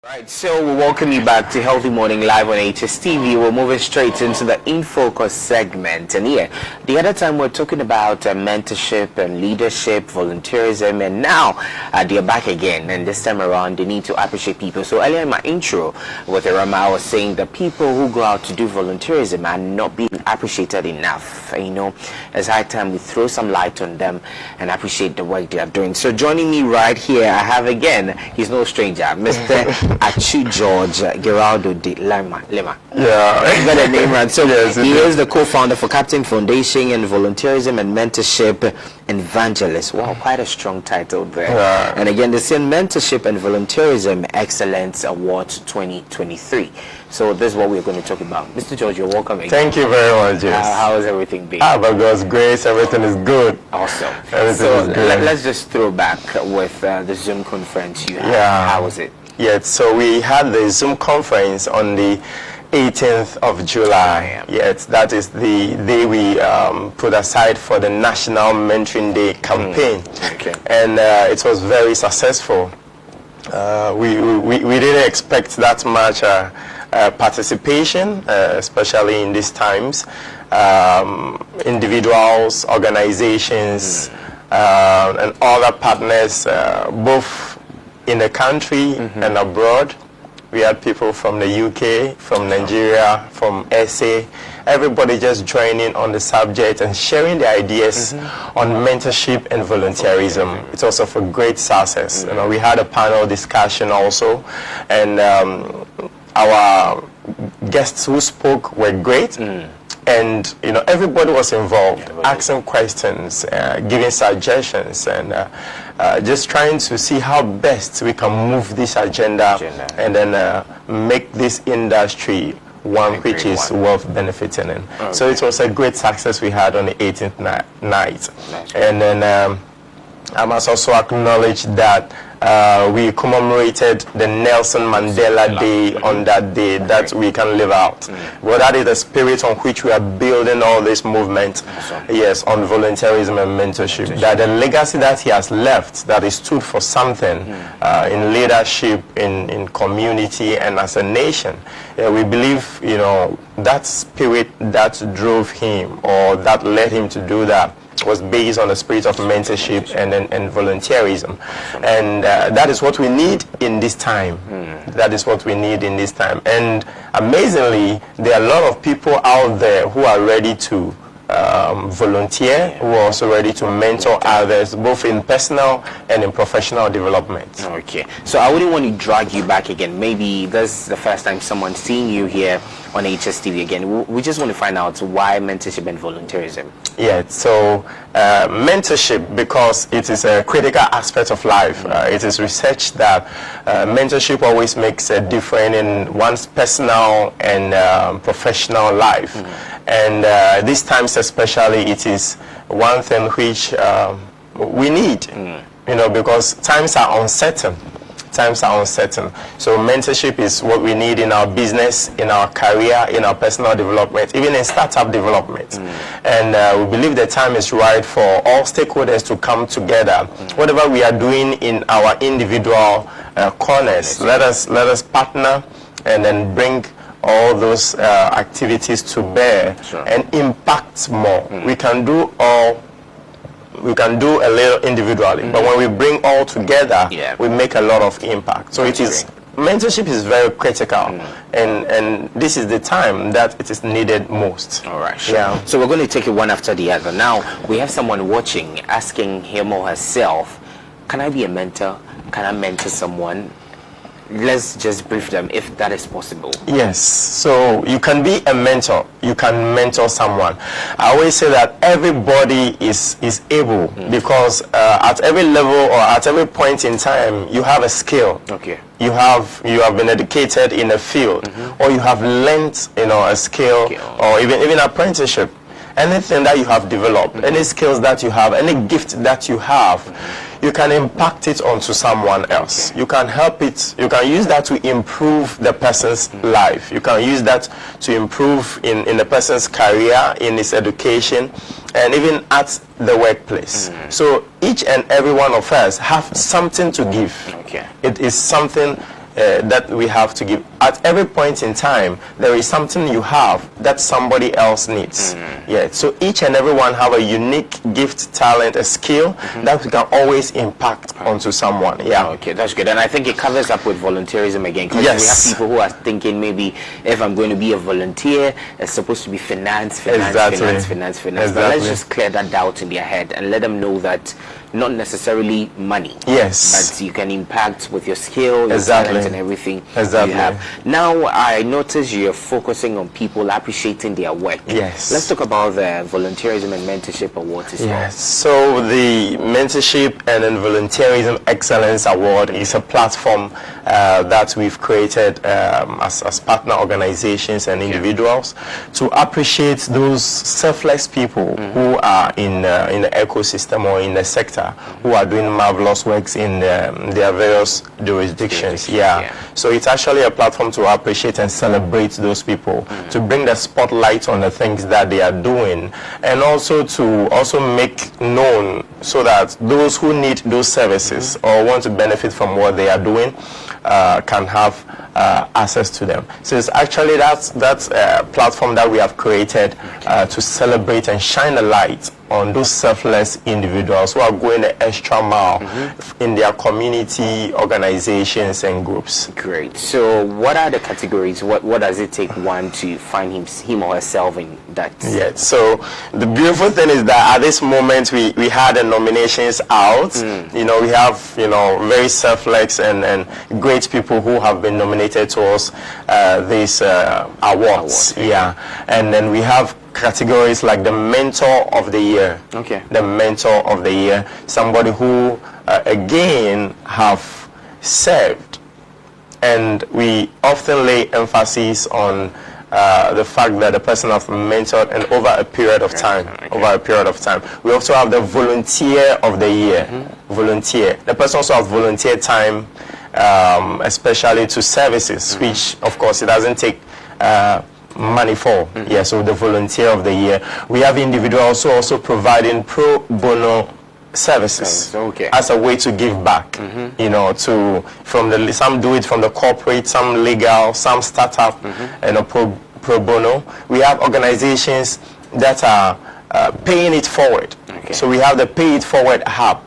Right, so we welcome you back to Healthy Morning Live on HSTV. We're moving straight into the In Focus segment. And yeah, the other time we're talking about mentorship and leadership, volunteerism, and now they're back again. And this time around, they need to appreciate people. So earlier in my intro with Irama, I was saying the people who go out to do volunteerism are not being appreciated enough. You know, it's high time we throw some light on them and appreciate the work they are doing. So joining me right here, I have again, he's no stranger, Mr. Achu George Geraldo de Lima. Yeah. You got a name right. So yes, he is the co-founder for Captain Foundation and Volunteerism and Mentorship Evangelist. Wow, quite a strong title there. Yeah. And again, the same Mentorship and Volunteerism Excellence Award 2023. So this is what we're going to talk about. Mr. George, you're welcome again. Thank you very much, yes. How has everything been? By God's grace, everything is good. Awesome. Everything so is good. Let's just throw back with the Zoom conference you had. Yeah. How was it? Yes, so we had the Zoom conference on the 18th of July. Yes, that is the day we put aside for the National Mentoring Day campaign. Okay. And it was very successful. We didn't expect that much participation, especially in these times. Individuals, organizations, and other partners, both in the country and abroad. We had people from the UK, from Nigeria, from SA, everybody just joining on the subject and sharing their ideas on mentorship and volunteerism. It's also for great success. You know, we had a panel discussion also, and our guests who spoke were great. And you know, everybody was involved, asking questions, giving suggestions, and just trying to see how best we can move this agenda and then make this industry one which is worth benefiting in. Okay. So it was a great success we had on the 18th night. And then I must also acknowledge that we commemorated the Nelson Mandela Day on that day, that we can live out. Well, that is the spirit on which we are building all this movement, yes, on volunteerism and mentorship. That the legacy that he has left, that is stood for something in leadership, in community, and as a nation. We believe, you know, that spirit that drove him or that led him to do that was based on the spirit of mentorship and volunteerism, and that is what we need in this time. That is what we need in this time. And amazingly, there are a lot of people out there who are ready to volunteer, who are also ready to mentor others, both in personal and in professional development. Okay, so I wouldn't want to drag you back again. Maybe this is the first time someone's seeing you here on HSTV again. We just want to find out why mentorship and volunteerism. Yeah, so mentorship, because it is a critical aspect of life. It is research that mentorship always makes a difference in one's personal and professional life. And these times especially, it is one thing which we need, you know, because times are uncertain. Times are uncertain. So mentorship is what we need in our business, in our career, in our personal development, even in startup development. And we believe the time is right for all stakeholders to come together. Whatever we are doing in our individual corners, let us partner and then bring all those activities to bear and impact more. We can do a little individually, but when we bring all together, we make a lot of impact. So mentorship is very critical, and this is the time that it is needed most. All right, sure. Yeah. So we're going to take it one after the other. Now we have someone watching, asking him or herself, can I be a mentor? Can I mentor someone? Let's just brief them if that is possible. Yes, so you can be a mentor, you can mentor someone. I always say that everybody is able, because at every level or at every point in time you have a skill. Okay. You have been educated in a field, or you have learnt, you know, a skill, or even apprenticeship. Anything that you have developed, any skills that you have, any gift that you have, you can impact it onto someone else. You can help it, you can use that to improve the person's life. You can use that to improve in the person's career, in his education, and even at the workplace. So each and every one of us have something to give. It is something that we have to give. At every point in time, there is something you have that somebody else needs. Yeah. So each and every one have a unique gift, talent, a skill that we can always impact onto someone. Yeah. Okay, that's good. And I think it covers up with volunteerism again. Because we have people who are thinking maybe if I'm going to be a volunteer, it's supposed to be finance. Exactly. But let's just clear that doubt in their head and let them know that not necessarily money. Yes. But you can impact with your skill, your talent, and everything you have. Now, I notice you're focusing on people appreciating their work. Yes. Let's talk about the Volunteerism and Mentorship Awards. Yes. So the Mentorship and Volunteerism Excellence Award is a platform that we've created as partner organizations and individuals to appreciate those selfless people who are in the ecosystem or in the sector who are doing marvelous works in their various jurisdictions. So it's actually a platform to appreciate and celebrate those people, to bring the spotlight on the things that they are doing, and also to make known so that those who need those services or want to benefit from what they are doing can have access to them. So it's actually that's platform that we have created to celebrate and shine a light on those selfless individuals who are going the extra mile in their community, organizations, and groups. Great. So what are the categories? What does it take one to find him or herself in that? Yeah. So the beautiful thing is that at this moment we had the nominations out. You know, we have very selfless and great people who have been nominated towards these awards. Yeah. And then we have categories like the Mentor of the Year. Okay. The Mentor of the Year, somebody who again have served, and we often lay emphasis on the fact that the person has mentored and over a period of time. Over a period of time. We also have the Volunteer of the Year. Volunteer. The person also has volunteer time, especially to services, which of course it doesn't take money for. Yeah, so the Volunteer of the Year. We have individuals also providing pro bono services as a way to give back. Some do it from the corporate, some legal, some startup, and pro bono. We have organizations that are paying it forward. So we have the Pay It Forward hub.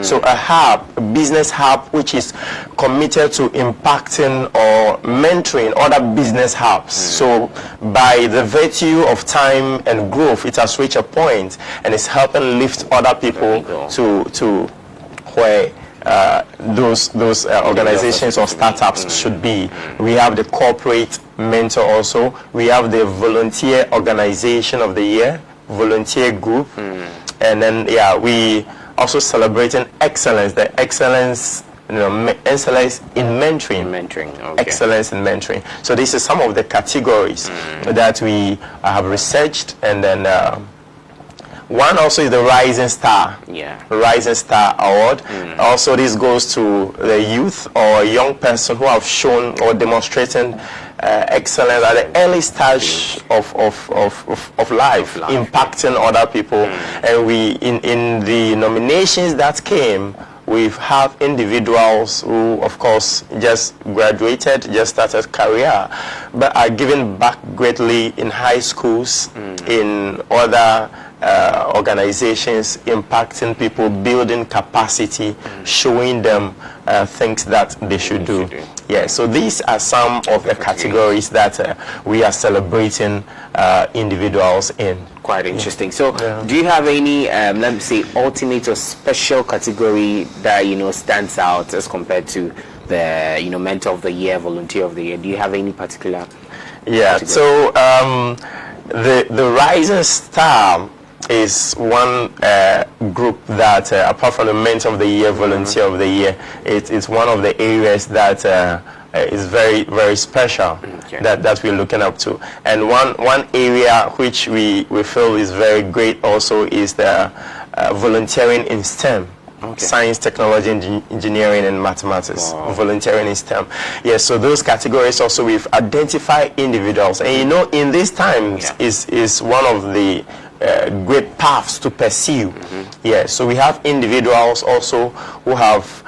So a hub, a business hub, which is committed to impacting or mentoring other business hubs. So by the virtue of time and growth, it has reached a point and it's helping lift other people to where those organizations or startups should be. We have the Corporate Mentor also. We have the Volunteer Organization of the Year, Volunteer Group. And then, we also celebrating excellence, the excellence, excellence in mentoring. Excellence in mentoring. So this is some of the categories that we have researched, and then one also is the Rising Star. Rising Star Award. Also, this goes to the youth or young person who have shown or demonstrating excellence at the early stage of life, impacting other people. And we in the nominations that came, we've had individuals who, of course, just graduated, just started career, but are giving back greatly in high schools, in other organizations, impacting people, building capacity, showing them things that they should do. Yeah, so these are some of the categories that we are celebrating individuals in. Quite interesting. So do you have any, let me say, ultimate or special category that, stands out as compared to the, Mentor of the Year, Volunteer of the Year? Do you have any particular category? So the Rising Star is one group that, apart from the Mentor of the Year, Volunteer of the Year, it's one of the areas that is very, very special that we're looking up to. And one area which we feel is very great also is the volunteering in STEM. Science, technology, engineering, and mathematics. Volunteering in STEM. Yes, so those categories also we've identified individuals. And in these times is one of the great paths to pursue. So we have individuals also who have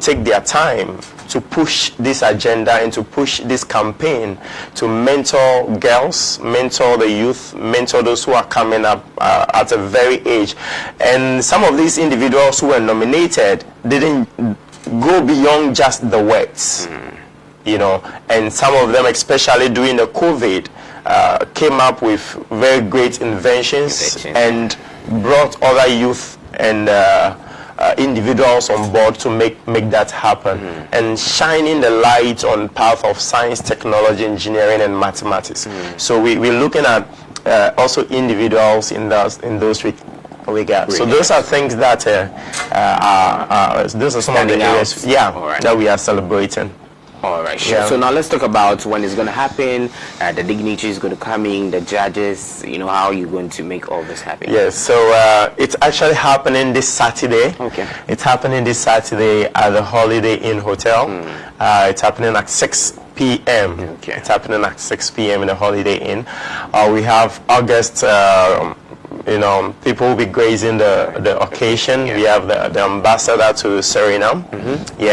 take their time to push this agenda and to push this campaign to mentor girls, mentor the youth, mentor those who are coming up at a very age. And some of these individuals who were nominated didn't go beyond just the words, you know, and some of them, especially during the COVID, came up with very great inventions and brought other youth and individuals on board to make that happen, and shining the light on path of science, technology, engineering, and mathematics. So we're looking at also individuals in those regards. So those are things that those are some of the areas, that we are celebrating. All right, sure. Yeah. So now let's talk about when it's going to happen, the dignitaries going to come in, the judges, you know, how are you going to make all this happen? Yes, so it's actually happening this Saturday. Okay. It's happening this Saturday at the Holiday Inn Hotel. It's happening at 6 p.m. Okay. It's happening at 6 p.m. in the Holiday Inn. We have August, you know, people will be gracing the occasion. We have the ambassador to Suriname,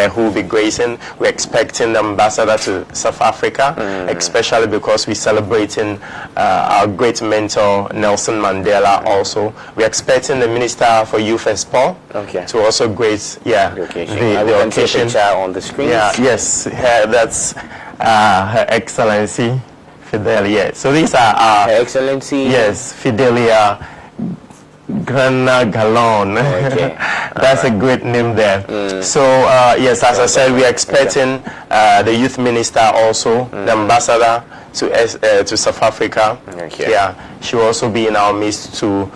who will be gracing. We're expecting the ambassador to South Africa, especially because we're celebrating our great mentor Nelson Mandela. Also, we're expecting the Minister for Youth and Sport to also grace the occasion. On the screen. Yes, that's Her Excellency Fidelia. So these are Her Excellency. Yes, Fidelia Grana Galon. That's a great name there. So yes, as I said, we are expecting the youth minister also, the ambassador to South Africa. She will also be in our midst to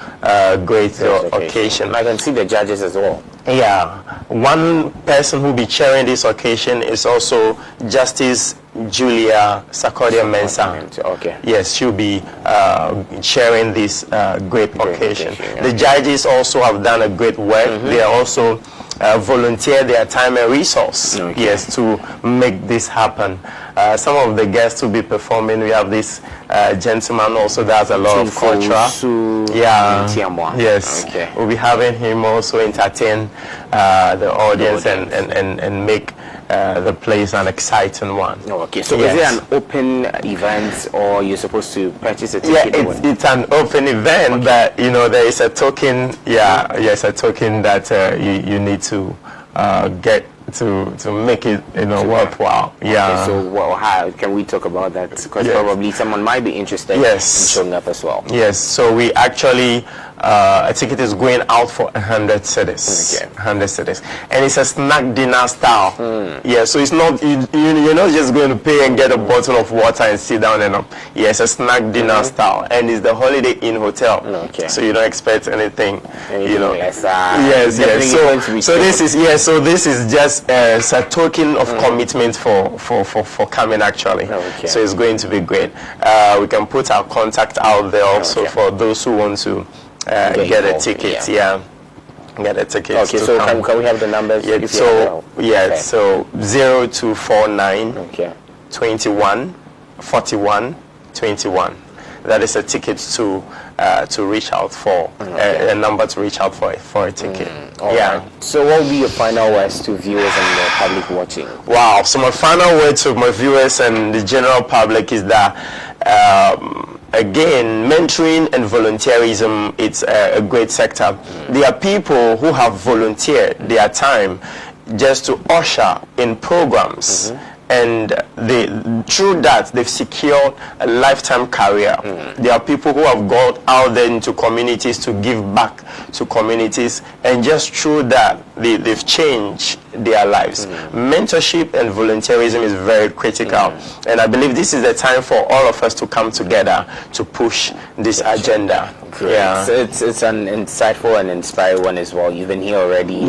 grace the occasion. I can see the judges as well. Yeah, one person who will be chairing this occasion is also Justice Julia Sarkodie Mensah. Yes, she'll be chairing this great occasion. The judges also have done a great work. They are also volunteer their time and resource, yes, to make this happen. Some of the guests will be performing. We have this gentleman also does a lot of culture. Yes, we'll be having him also entertain the audience and make the place an exciting one. So is it an open event, or you're supposed to purchase a ticket? It's an open event, but you know, there is a token. Yes, a token that you need to get to make it, you know, worthwhile. So how can we talk about that? Because probably someone might be interested in showing up as well. Yes, so we actually a ticket is going out for 100 cedis. 100 cedis, and it's a snack dinner style. So it's not you're not just going to pay and get a bottle of water and sit down and up. It's a snack dinner style, and it's the Holiday Inn Hotel. So you don't expect anything, you know. So this is just a token of commitment for coming actually. So it's going to be great. We can put our contact out there also for those who want to get a ticket. Get a ticket. So can we have the numbers? So 0249 21 41 21. That is a ticket to reach out for, a number to reach out for a ticket. So what will be your final words to viewers and the public watching? Wow. So my final word to my viewers and the general public is that again, mentoring and volunteerism, it's a great sector. There are people who have volunteered their time just to usher in programs. And through that, they've secured a lifetime career. There are people who have gone out there into communities to give back to communities, and just through that, they've changed their lives. Mentorship and volunteerism is very critical, and I believe this is the time for all of us to come together to push this agenda. So it's an insightful and inspiring one as well. You've been here already,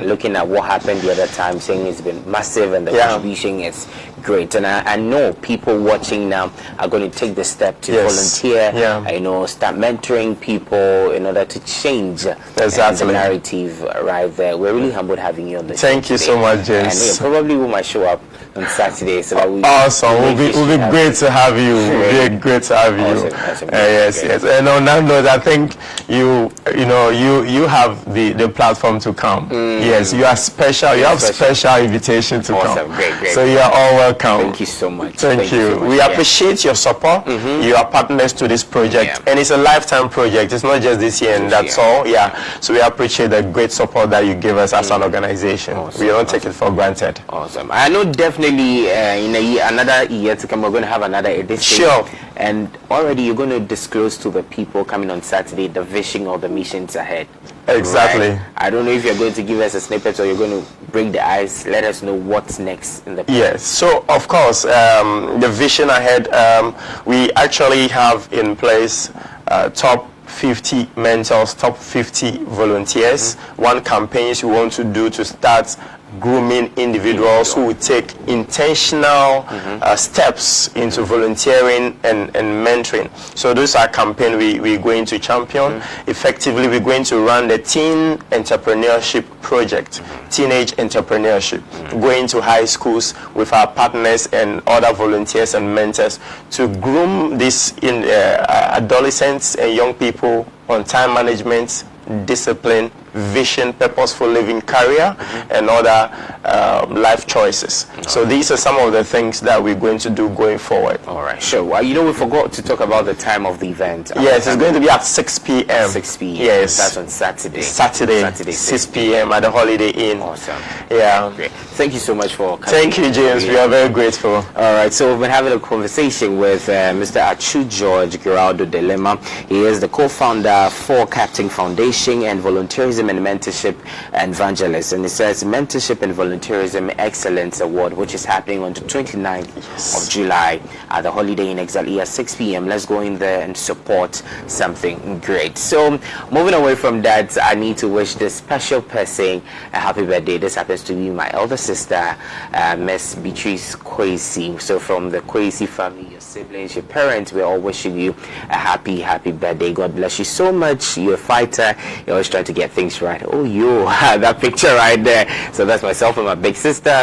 looking at what happened the other time, saying it's been massive and the contribution is great. And I know people watching now are going to take the step to volunteer, you know, start mentoring people in order to change the narrative right there. We're really humbled having you on the show Thank you so much, James. And probably we might show up on Saturday. So that awesome. We'll be great to have you. We'll be great to have you. Awesome. Yes. And on that note, I think you have the platform to come. Yes, you are special. You have special invitation to come. Great. So you are all welcome. Thank you so much. Thank you. So much. We appreciate your support. You are partners to this project, and it's a lifetime project. It's not just this year and that's all. Yeah. So we appreciate the great support that you give us as an organization. We don't take it for granted. Awesome. I know definitely in another year to come we're going to have another edition. Sure. And already you're going to disclose to the people coming on Saturday the vision or the missions ahead. Exactly. Right? I don't know if you're going to give us a snippet or you're going to break the ice. Let us know what's next in the plan. Yes. So of course, the vision ahead, we actually have in place top 50 mentors, top 50 volunteers. One campaigns we want to do to start grooming individuals who will take intentional steps into volunteering and mentoring. So those are campaigns we're going to champion. Effectively, we're going to run the teen entrepreneurship project, teenage entrepreneurship, going to high schools with our partners and other volunteers and mentors to groom these adolescents and young people on time management, discipline, vision, purposeful living, career, and other life choices. So these are some of the things that we're going to do going forward. All right, sure. Well, we forgot to talk about the time of the event. Yes, it's going to be at 6 p.m. 6 p.m. Yes. That's on Saturday. Saturday 6 p.m. at the Holiday Inn. Awesome. Yeah. Great. Thank you so much for coming. Thank you, James. We are very grateful. All right, so we've been having a conversation with Mr. Achu George Giraldo de Lima. He is the co-founder for Captain Foundation and Volunteerism and Mentorship Evangelist. And it says Mentorship and Volunteerism Excellence Award, which is happening on the 29th of July at the Holiday Inn Exile at 6 p.m. Let's go in there and support something great. So moving away from that, I need to wish this special person a happy birthday. This happens to be my elder sister, Miss Beatrice Kwesi. So from the Kwesi family, your siblings, your parents, we're all wishing you a happy birthday. God bless you so much. You're a fighter. You're always trying to get things right. Oh, that picture right there. So that's myself and my big sister.